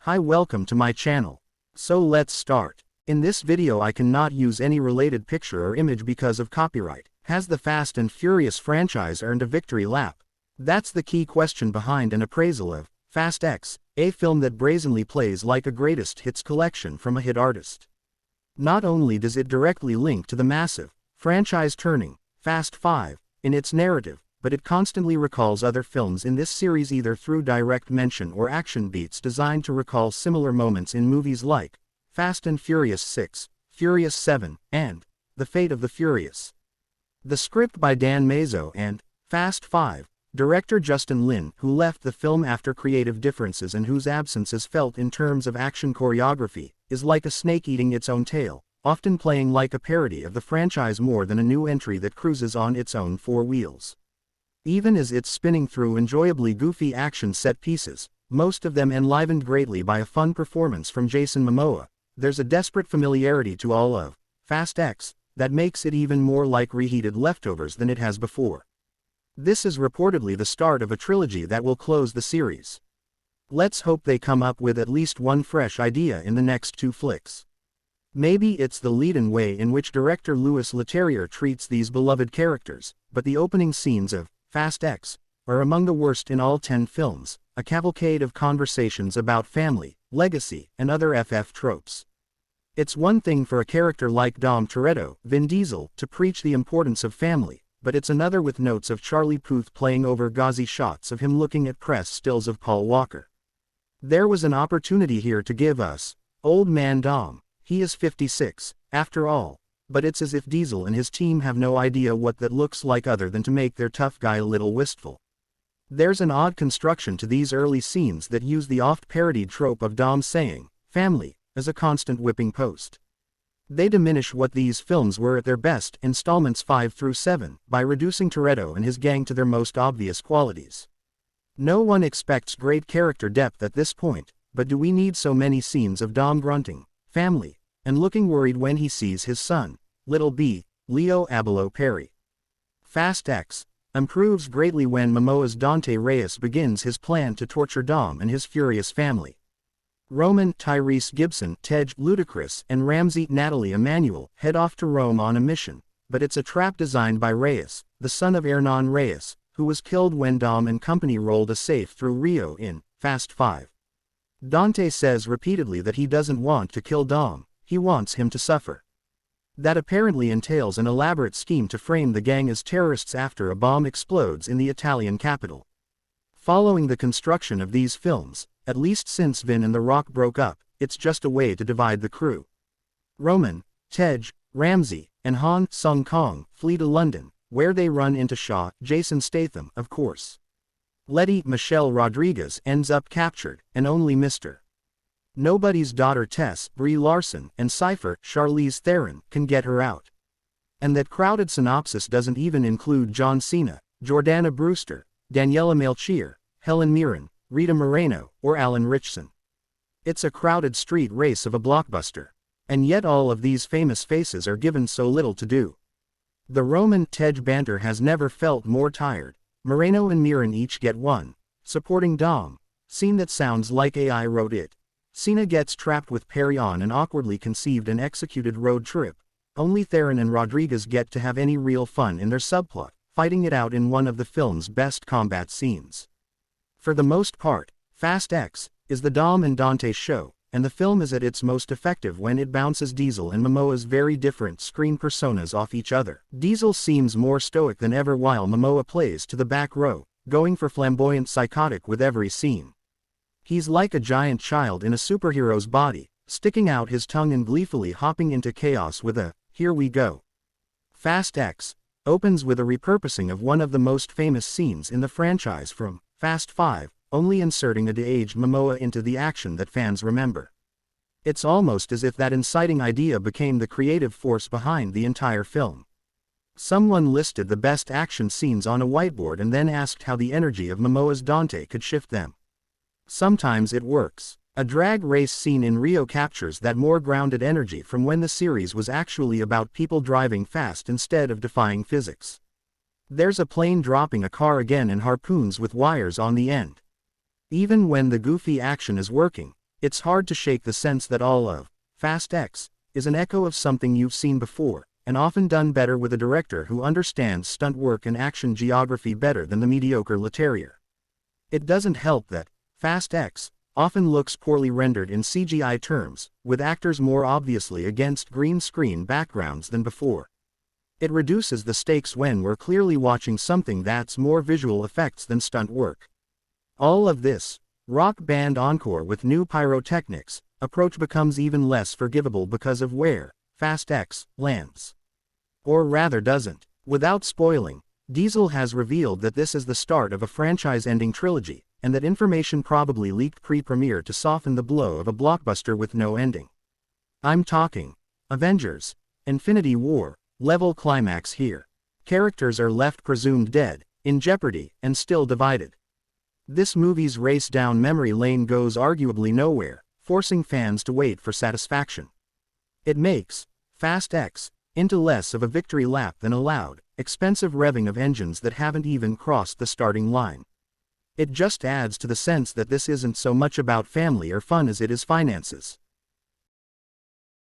Hi, welcome to my channel. So let's start. In this video I cannot use any related picture or image because of copyright. Has the Fast and Furious franchise earned a victory lap? That's the key question behind an appraisal of Fast X, a film that brazenly plays like a greatest hits collection from a hit artist. Not only does it directly link to the massive franchise turning Fast 5 in its narrative, but it constantly recalls other films in this series either through direct mention or action beats designed to recall similar moments in movies like Fast and Furious 6, Furious 7, and The Fate of the Furious. The script by Dan Mazo and Fast 5 director Justin Lin, who left the film after creative differences and whose absence is felt in terms of action choreography, is like a snake eating its own tail, often playing like a parody of the franchise more than a new entry that cruises on its own four wheels. Even as it's spinning through enjoyably goofy action set pieces, most of them enlivened greatly by a fun performance from Jason Momoa, there's a desperate familiarity to all of Fast X that makes it even more like reheated leftovers than it has before. This is reportedly the start of a trilogy that will close the series. Let's hope they come up with at least one fresh idea in the next two flicks. Maybe it's the lead-in way in which director Louis Leterrier treats these beloved characters, but the opening scenes of Fast X are among the worst in all 10 films, a cavalcade of conversations about family, legacy, and other FF tropes. It's one thing for a character like Dom Toretto, Vin Diesel, to preach the importance of family, but it's another with notes of Charlie Puth playing over gauzy shots of him looking at press stills of Paul Walker. There was an opportunity here to give us Old Man Dom. He is 56, after all, but it's as if Diesel and his team have no idea what that looks like other than to make their tough guy a little wistful. There's an odd construction to these early scenes that use the oft-parodied trope of Dom saying, "family," as a constant whipping post. They diminish what these films were at their best, installments 5 through 7, by reducing Toretto and his gang to their most obvious qualities. No one expects great character depth at this point, but do we need so many scenes of Dom grunting, "family," and looking worried when he sees his son, Little B, Leo Abelo Perry? Fast X improves greatly when Momoa's Dante Reyes begins his plan to torture Dom and his furious family. Roman, Tyrese Gibson, Tej, Ludacris, and Ramsey, Natalie Emanuel head off to Rome on a mission, but it's a trap designed by Reyes, the son of Hernan Reyes, who was killed when Dom and company rolled a safe through Rio in Fast 5. Dante says repeatedly that he doesn't want to kill Dom, he wants him to suffer. That apparently entails an elaborate scheme to frame the gang as terrorists after a bomb explodes in the Italian capital. Following the construction of these films, at least since Vin and The Rock broke up, it's just a way to divide the crew. Roman, Tej, Ramsey, and Han Sung Kong flee to London, where they run into Jason Statham, of course. Letty Michelle Rodriguez ends up captured, and only Mr. Nobody's daughter Tess, Brie Larson, and Cypher, Charlize Theron, can get her out. And that crowded synopsis doesn't even include John Cena, Jordana Brewster, Daniela Melchior, Helen Mirren, Rita Moreno, or Alan Ritchson. It's a crowded street race of a blockbuster. And yet all of these famous faces are given so little to do. The Roman Tej banter has never felt more tired. Moreno and Mirren each get one supporting Dom scene that sounds like AI wrote it. Cena gets trapped with Perry on an awkwardly conceived and executed road trip. Only Theron and Rodriguez get to have any real fun in their subplot, fighting it out in one of the film's best combat scenes. For the most part, Fast X is the Dom and Dante show, and the film is at its most effective when it bounces Diesel and Momoa's very different screen personas off each other. Diesel seems more stoic than ever while Momoa plays to the back row, going for flamboyant psychotic with every scene. He's like a giant child in a superhero's body, sticking out his tongue and gleefully hopping into chaos with a, "Here we go." Fast X opens with a repurposing of one of the most famous scenes in the franchise from Fast 5, only inserting a de-aged Momoa into the action that fans remember. It's almost as if that inciting idea became the creative force behind the entire film. Someone listed the best action scenes on a whiteboard and then asked how the energy of Momoa's Dante could shift them. Sometimes it works. A drag race scene in Rio captures that more grounded energy from when the series was actually about people driving fast instead of defying physics. There's a plane dropping a car again and harpoons with wires on the end. Even when the goofy action is working, It's hard to shake the sense that all of Fast X is an echo of something you've seen before, and often done better with a director who understands stunt work and action geography better than the mediocre Leterrier. It doesn't help that Fast X often looks poorly rendered in CGI terms, with actors more obviously against green screen backgrounds than before. It reduces the stakes when we're clearly watching something that's more visual effects than stunt work. All of this rock band encore with new pyrotechnics approach becomes even less forgivable because of where Fast X lands. Or rather doesn't. Without spoiling, Diesel has revealed that this is the start of a franchise-ending trilogy, and that information probably leaked pre-premiere to soften the blow of a blockbuster with no ending. I'm talking Avengers Infinity War level climax here. Characters are left presumed dead, in jeopardy, and still divided. This movie's race down memory lane goes arguably nowhere, forcing fans to wait for satisfaction. It makes Fast X into less of a victory lap than a loud, expensive revving of engines that haven't even crossed the starting line. It just adds to the sense that this isn't so much about family or fun as it is finances.